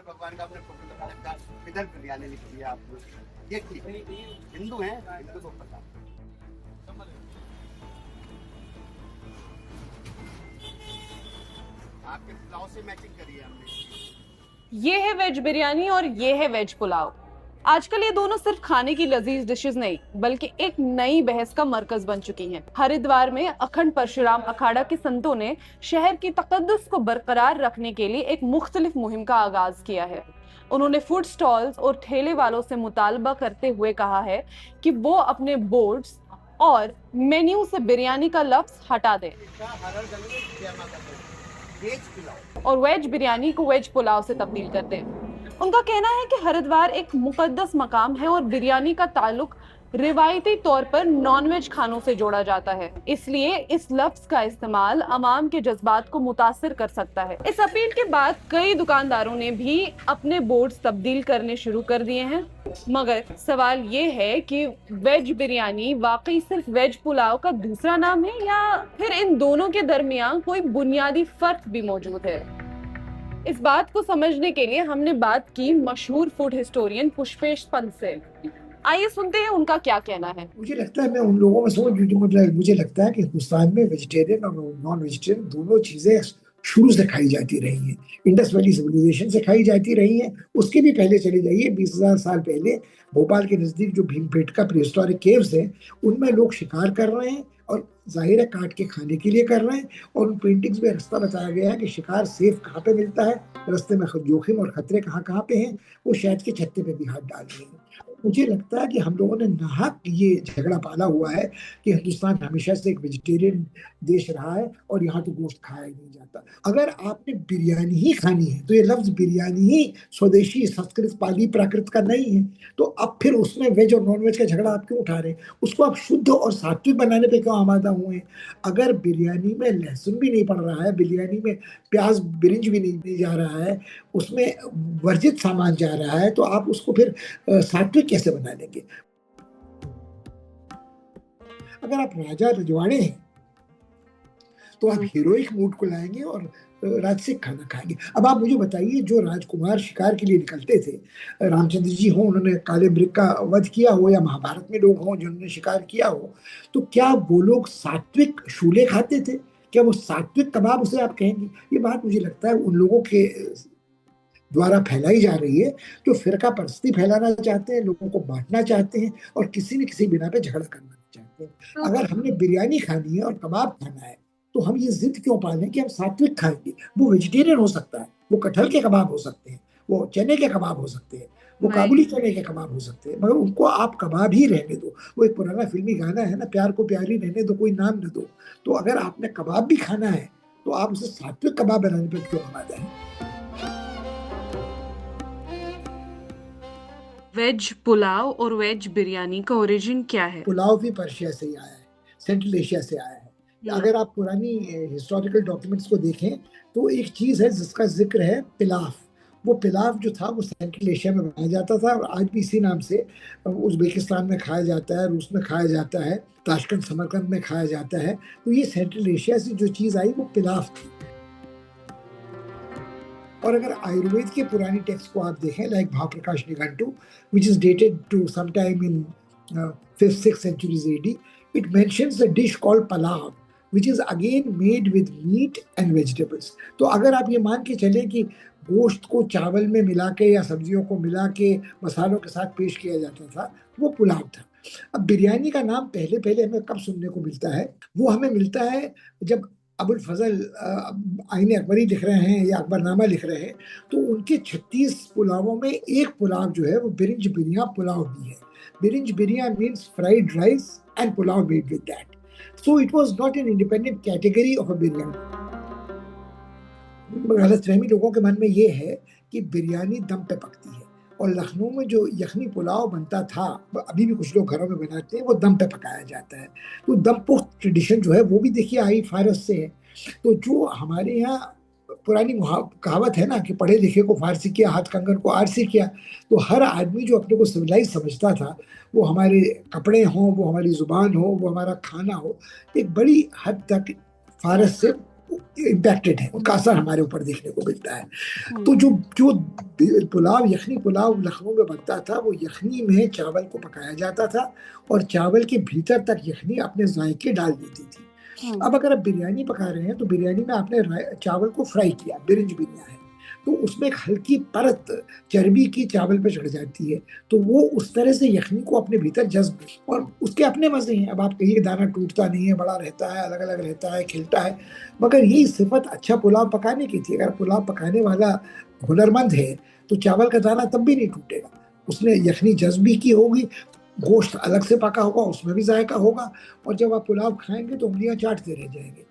भगवान का आपने फोटो लगा रखा, इधर बिरयानी लिख दिया आप लोग, ये ठीक है। हिंदू हैं, हिंदू को पता। आपके पुलाव से मैचिंग करी है हमने। ये है वेज बिरयानी और ये है वेज पुलाव। आजकल ये दोनों सिर्फ खाने की लजीज डिशेस नहीं बल्कि एक नई बहस का मरकज बन चुकी हैं। हरिद्वार में अखंड परशुराम अखाड़ा के संतों ने शहर की तकद्दुस को बरकरार रखने के लिए एक मुख्तलिफ मुहिम का आगाज किया है। उन्होंने फूड स्टॉल्स और ठेले वालों से मुतालबा करते हुए कहा है कि वो अपने बोर्ड्स और मेन्यू से बिरयानी का लफ्ज हटा दें और वेज बिरयानी को वेज पुलाव से तब्दील कर दें। उनका कहना है कि हरिद्वार एक मुकद्दस मकाम है और बिरयानी का ताल्लुक रिवायती तौर पर नॉनवेज खानों से जोड़ा जाता है, इसलिए इस लफ्ज का इस्तेमाल अवाम के जज्बात को मुतासिर कर सकता है। इस अपील के बाद कई दुकानदारों ने भी अपने बोर्ड्स तब्दील करने शुरू कर दिए हैं, मगर सवाल ये है कि वेज बिरयानी वाकई सिर्फ वेज पुलाव का दूसरा नाम है या फिर इन दोनों के दरमियान कोई बुनियादी फर्क भी मौजूद है। इस बात को समझने के लिए हमने बात की मशहूर फूड हिस्टोरियन पुष्पेश पंत से। आइए सुनते हैं उनका क्या कहना है। मुझे लगता है मैं उन लोगों में समझ, मुझे लगता है कि हिंदुस्तान में वेजिटेरियन और नॉन वेजिटेरियन दोनों चीजें शुरू से खाई जाती रही हैं। इंडस वैली सिविलाइजेशन से खाई जाती रही हैं, उसके भी पहले चले जाइए 20,000 साल पहले भोपाल के नजदीक जो भीमबेटका प्रीहिस्टोरिक केव्स हैं उनमें लोग शिकार कर रहे हैं और जाहिर है काट के खाने के लिए कर रहे हैं। और उन पेंटिंग्स में रास्ता बताया गया है कि शिकार सेफ कहाँ पे मिलता है, रास्ते में जोखिम और खतरे कहाँ कहाँ पे हैं, वो शायद के छत्ते पे भी हाथ डाल रहे हैं। मुझे लगता है कि हम लोगों ने नाहक ये झगड़ा पाला हुआ है कि हिंदुस्तान हमेशा से एक वेजिटेरियन देश रहा है और यहाँ तो गोश्त खाया ही नहीं जाता। अगर आपने बिरयानी ही खानी है तो ये लफ्ज बिरयानी ही स्वदेशी संस्कृत पाली प्राकृत का नहीं है, तो अब फिर उसमें वेज और नॉन वेज का झगड़ा आप क्यों उठा रहे हैं? उसको आप शुद्ध और सात्विक बनाने पे क्यों आमादा हुए हैं? अगर बिरयानी में लहसुन भी नहीं पड़ रहा है, बिरयानी में प्याज बिरिंज भी नहीं जा रहा है, उसमें वर्जित सामान जा रहा है, तो आप उसको फिर सात्विक कैसे बना लेंगे? अगर आप राजा रजवाड़े हैं तो आप हीरोइक मूड को लाएंगे और राजसिक खाना खाएंगे। अब आप मुझे बताइए, जो राजकुमार शिकार के लिए निकलते थे, रामचंद्र जी हो, उन्होंने काले मृग का वध किया हो, या महाभारत में लोग हों जिन्होंने शिकार किया हो, तो क्या वो लोग सात्विक शूले खाते थे? क्या वो सात्विक कबाब उसे आप कहेंगे? ये बात मुझे लगता है उन लोगों के द्वारा फैलाई जा रही है जो फिरका परस्ती फैलाना चाहते हैं, लोगों को बांटना चाहते हैं और किसी न किसी बिना पे झगड़ा करना चाहते हैं। अगर हमने बिरयानी खानी है और कबाब खाना है तो हम ये जिद क्यों पालें कि हम सात्विक खाएंगे? वो वेजिटेरियन हो सकता है, वो कटहल के कबाब हो सकते हैं, वो चने के कबाब हो सकते हैं, वो काबुली चने के कबाब हो सकते हैं, मगर उनको आप कबाब ही रहने दो। वो एक पुराना फिल्मी गाना है ना, प्यार को प्यार ही रहने दो, कोई नाम न दो। तो अगर आपने कबाब भी खाना है तो आप उसे सात्विक कबाब बनाने पर क्यों आमादा है? वेज पुलाव और वेज बिरयानी का ओरिजिन क्या है? पुलाव भी पर्शिया से ही आया है, सेंट्रल एशिया से आया है। अगर आप पुरानी हिस्टोरिकल डॉक्यूमेंट्स को देखें तो एक चीज है जिसका जिक्र है, पिलाफ। वो पिलाफ जो था वो सेंट्रल एशिया में बनाया जाता था और आज भी इसी नाम से उज़्बेकिस्तान में खाया जाता है, रूस में खाया जाता है, ताशकंद समरकंद में खाया जाता है। तो ये सेंट्रल एशिया से जो चीज आई वो पिलाफ थी। और अगर आयुर्वेद के पुरानी टेक्स्ट को आप देखें, like Bhavaprakasha Nighantu, which is dated to some time in 5th-6th centuries AD, it mentions a dish called palav, which is again made with meat and vegetables. तो अगर आप ये मान के चलें कि गोश्त को चावल में मिला के या सब्जियों को मिला के मसालों के साथ पेश किया जाता था, वो पुलाव था। अब बिरयानी का नाम पहले पहले हमें कब सुनने को मिलता है? वो हमें मिलता है जब अबुल फजल आईने अकबरी लिख रहे हैं या अकबरनामा लिख रहे हैं, तो उनके 36 पुलावों में एक पुलाव जो है वो बिरिंज बिरिया पुलाव भी है। बिरिंज बिरिया means fried rice and pulao made with that, so it was not an independent category of a biryani. गलतफहमी लोगों के मन में ये है कि बिरयानी दम पे पकती है, और लखनऊ में जो यखनी पुलाव बनता था, अभी भी कुछ लोग घरों में बनाते हैं, वो दम पे पकाया जाता है। तो दम पोस्ट ट्रेडिशन जो है वो भी देखिए आई फारस से है। तो जो हमारे यहाँ पुरानी कहावत है ना कि पढ़े लिखे को फारसी किया, हाथ कंगन को आरसी किया, तो हर आदमी जो अपने को सिविलाइज समझता था, वो हमारे कपड़े हों, वो हमारी जुबान हो, वो हमारा खाना हो, एक बड़ी हद तक फारस से इम्पैक्टेड हैं, उनका असर हमारे ऊपर देखने को मिलता है। हम्म। तो जो जो पुलाव, यखनी पुलाव लखनऊ में बनता था, वो यखनी में चावल को पकाया जाता था और चावल के भीतर तक यखनी अपने जायके डाल देती थी। हम्म। अब अगर आप बिरयानी पका रहे हैं तो बिरयानी में आपने चावल को फ्राई किया, बिरंज बिरयानी है, तो उसमें एक हल्की परत चर्बी की चावल पे चढ़ जाती है, तो वो उस तरह से यखनी को अपने भीतर जज्ब, और उसके अपने मजे हैं। अब आप कहिए दाना टूटता नहीं है, बड़ा रहता है, अलग अलग रहता है, खिलता है, मगर यही सिफत अच्छा पुलाव पकाने की थी। अगर पुलाव पकाने वाला हुनरमंद है तो चावल का दाना तब भी नहीं टूटेगा, उसने यखनी जज्ब भी की होगी, गोश्त अलग से पका होगा, उसमें भी जायका होगा, और जब आप पुलाव खाएंगे तो उंगलियां चाटते रह जाएंगे।